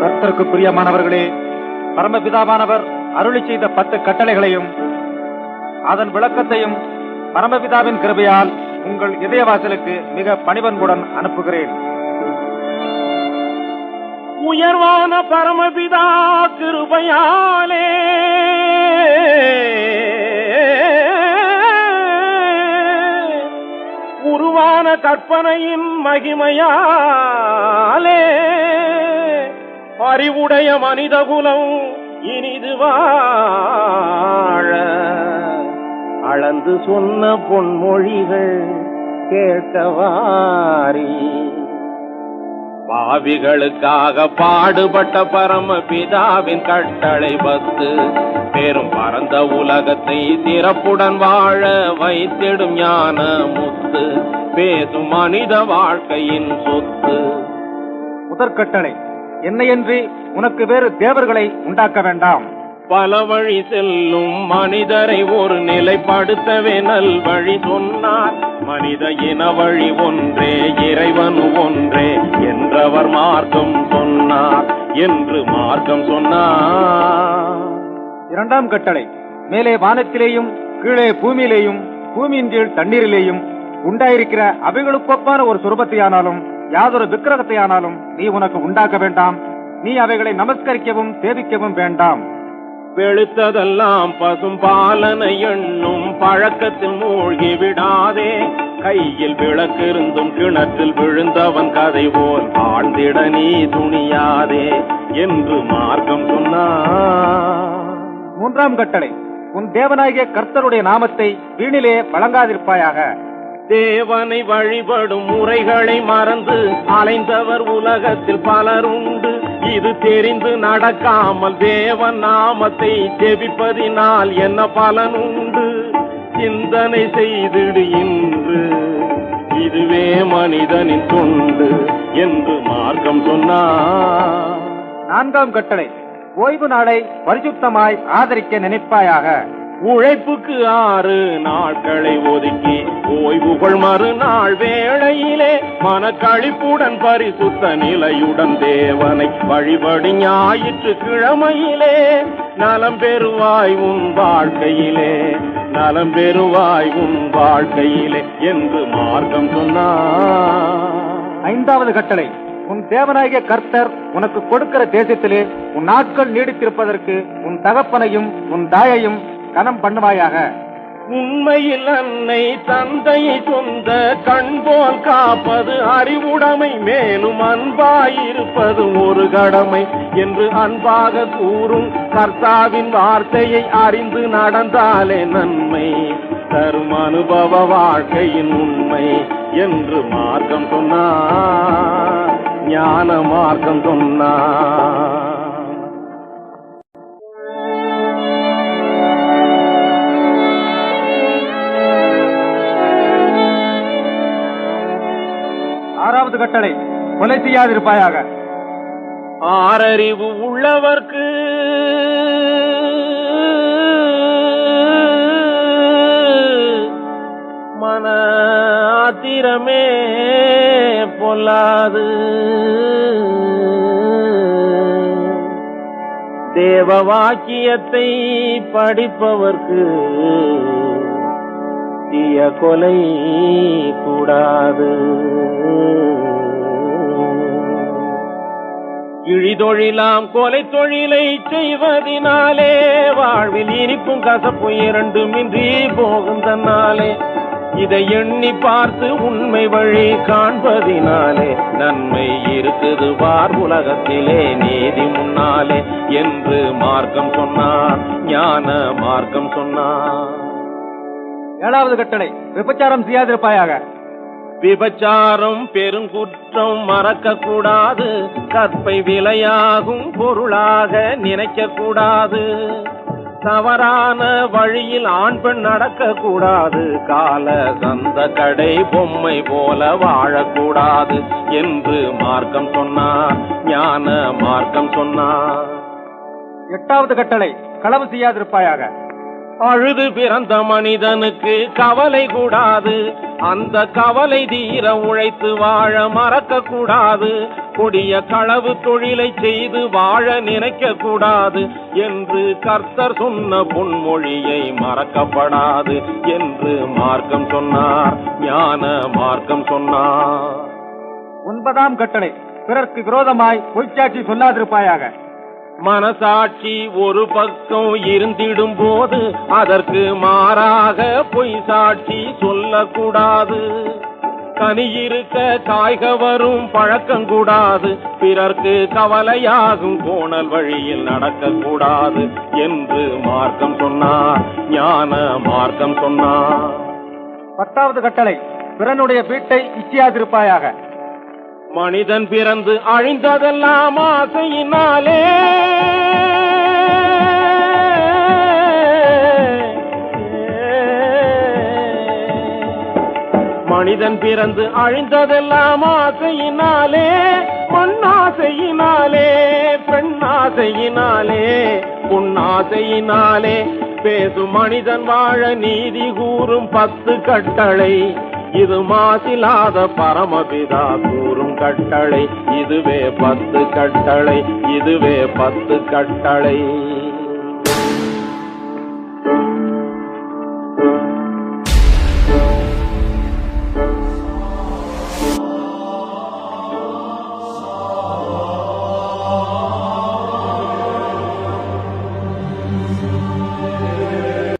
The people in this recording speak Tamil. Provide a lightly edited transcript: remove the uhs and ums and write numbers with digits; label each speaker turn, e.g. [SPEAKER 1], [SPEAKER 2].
[SPEAKER 1] கர்த்தருக்கு பிரியமானவர்களே, பரமபிதாவானவர் அருளி செய்த 10 கட்டளைகளையும் அதன் விளக்கத்தையும் பரமபிதாவின் கிருபையால் உங்கள் இதயவாசலுக்கு மிக பணிவன்புடன் அனுப்புகிறேன்.
[SPEAKER 2] உயர்வான பரமபிதா கிருபையாலே உருவான கற்பனையின் மகிமையாலே அறிவுடைய மனிதகுலம் இனிது வாழ அளந்து சொன்ன பொன்மொழிகள் கேட்கவாரி. பாவிகளுக்காக பாடுபட்ட பரமபிதாவின் கட்டளை 10 பெரும் பரந்த உலகத்தை சிறப்புடன் வாழ வைத்திடும் ஞான முத்து, பேசும் மனித வாழ்க்கையின் சொத்து.
[SPEAKER 1] முதற்கட்டளை, என்னையன்றி உனக்கு வேறு தேவர்களை உண்டாக்க வேண்டாம்.
[SPEAKER 2] பல வழி செல்லும் மனிதரை ஒரு நிலைப்படுத்தவே நல் வழி சொன்னார். மனித இன வழி ஒன்றே, இறைவன் ஒன்றே என்றவர் மார்க்கம் சொன்னார் என்று மார்க்கம் சொன்னார்.
[SPEAKER 1] இரண்டாம் கட்டளை, மேலே வானத்திலேயும் கீழே பூமியிலேயும் பூமியின் கீழ் தண்ணீரிலேயும் உண்டாயிருக்கிற அவைகளுக்கொப்பான ஒரு சுரூபத்தையானாலும் யாதொரு விக்கிரகத்தையானாலும் நீ உனக்கு உண்டாக்க வேண்டாம். நீ அவைகளை நமஸ்கரிக்கவும் சேவிக்கவும் வேண்டாம்.
[SPEAKER 2] வெளுத்ததெல்லாம் பசும் பாலனை எண்ணும் பழக்கத்தில் மூழ்கி விடாதே. கையில் விளக்கிருந்தும் கிணற்றில் விழுந்தவன் கதை போல் ஆழ்ந்திட நீ துணியாதே என்று மார்க்கம் சொன்னார்.
[SPEAKER 1] மூன்றாம் கட்டளை, உன் தேவனாகிய கர்த்தருடைய நாமத்தை வீணிலே வழங்காதிருப்பாயாக.
[SPEAKER 2] தேவனை வழிபடும் முறைகளை மறந்து அலைந்தவர் உலகத்தில் பலருண்டு. இது தெரிந்து நடக்காமல் தேவன் நாமத்தை ஜெபிப்பதினால் என்ன பலன் உண்டு? சிந்தனை செய்திடு இன்று, இதுவே மனிதனின் தொண்டு என்று மார்க்கம் சொன்னார்.
[SPEAKER 1] நான்காம் கட்டளை, ஓய்வு நாளை பரிசுத்தமாய் ஆதரிக்க நினைப்பாயாக.
[SPEAKER 2] உழைப்புக்கு 6 நாட்களை ஒதுக்கி ஓய்வுகள் மறுநாள் வேளையிலே மனக்களிப்புடன் பரிசுத்த நிலையுடன் தேவனை வழிபடி ஞாயிற்று கிழமையிலே நலம் பெறுவாய் உன் வாழ்க்கையிலே, நலம் பெறுவாய் உன் வாழ்க்கையிலே என்று மார்க்கம் சொன்னார்.
[SPEAKER 1] ஐந்தாவது கட்டளை, உன் தேவனாகிய கர்த்தர் உனக்கு கொடுக்கிற தேசத்திலே உன் நாட்கள் நீடித்திருப்பதற்கு உன் தகப்பனையும் உன் தாயையும் கனம் பண்ணுவாயாக.
[SPEAKER 2] உண்மையில் அன்னை தந்தையை சொந்த கண் போல் காப்பது அறிவுடைமை, மேலும் அன்பாயிருப்பது ஒரு கடமை என்று அன்பாக கூறும் கர்த்தாவின் வார்த்தையை அறிந்து நடந்தாலே நன்மை தரும் அனுபவ வாழ்க்கையின் உண்மை என்று மார்க்கம் சொன்னார். ஞான மார்க்கம் சொன்னார்.
[SPEAKER 1] ஆறாவது கட்டளை, கொலை செய்யாதிருப்பாயாக.
[SPEAKER 2] ஆறறிவு உள்ளவர்க்கு மன ஆத்திரமே பொல்லாது. தேவ வாக்கியத்தை படிப்பவர்க்கு தீய கொலை கூடாது. இழிதொழிலாம் கொலை தொழிலை செய்வதினாலே வாழ்வில் இனிப்பும் கசப்பும் இரண்டுமின்றி போகும் தன்னாலே. இதை எண்ணி பார்த்து உண்மை வழி காண்பதினாலே நன்மை இருக்குது வார் உலகத்திலே நீதி முன்னாலே என்று மார்க்கம் சொன்னார். ஞான மார்க்கம் சொன்னார்.
[SPEAKER 1] ஏழாவது கட்டளை, விபச்சாரம் செய்யாதிருப்பாயாக.
[SPEAKER 2] விபச்சாரம் பெருங்குற்றம் மறக்க கூடாது. கற்பை விலையாகும் பொருளாக நினைக்க கூடாது. தவறான வழியில் ஆண் பெண் நடக்க கூடாது. கால சந்த கடை பொம்மை போல வாழக்கூடாது என்று மார்க்கம் சொன்னார். ஞான மார்க்கம் சொன்னார்.
[SPEAKER 1] எட்டாவது கட்டளை, களவு செய்யாதிருப்பாயாக.
[SPEAKER 2] அழுது பிறந்த மனிதனுக்கு கவலை கூடாது, அந்த கவலை தீர உழைத்து வாழ மறக்க கூடாது. கொடிய களவு தொழிலை செய்து வாழ நினைக்க கூடாது என்று கர்த்தர் சொன்ன பொன்மொழியை மறக்கப்படாது என்று மார்க்கம் சொன்னார், ஞான மார்க்கம் சொன்னார்.
[SPEAKER 1] 9ஆம் கட்டளை, பிறர்க்கு விரோதமாய் பொய்ச்சாட்சி சொல்லாதிருப்பாயாக.
[SPEAKER 2] மனசாட்சி ஒரு பக்கம் இருந்திடும் போது அதற்கு மாறாக பொய் சாட்சி சொல்லக்கூடாது. கனி இருக்க காய்க வரும் பழக்கம் கூடாது, பிறர்க்கு கவலையாகும் கோணல் வழியில் நடக்கக்கூடாது என்று மார்க்கம் சொன்னார், ஞான மார்க்கம் சொன்னார்.
[SPEAKER 1] 10வது கட்டளை, பிறனுடைய வீட்டை இச்சியாதிருப்பாயாக.
[SPEAKER 2] மனிதன் பிறந்து அழிந்ததெல்லாம் ஆசையினாலே, மனிதன் பிறந்து அழிந்ததெல்லாம் ஆசையினாலே, மண்ணாசையினாலே, பெண்ணாசையினாலே, பொன்னாசையினாலே. பேசும் மனிதன் வாழ நீதி கூறும் 10 கட்டளை, இது மாசிலாத பரமபிதா கூறும் கட்டளை. இதுவே 10 கட்டளை, இதுவே 10 கட்டளை.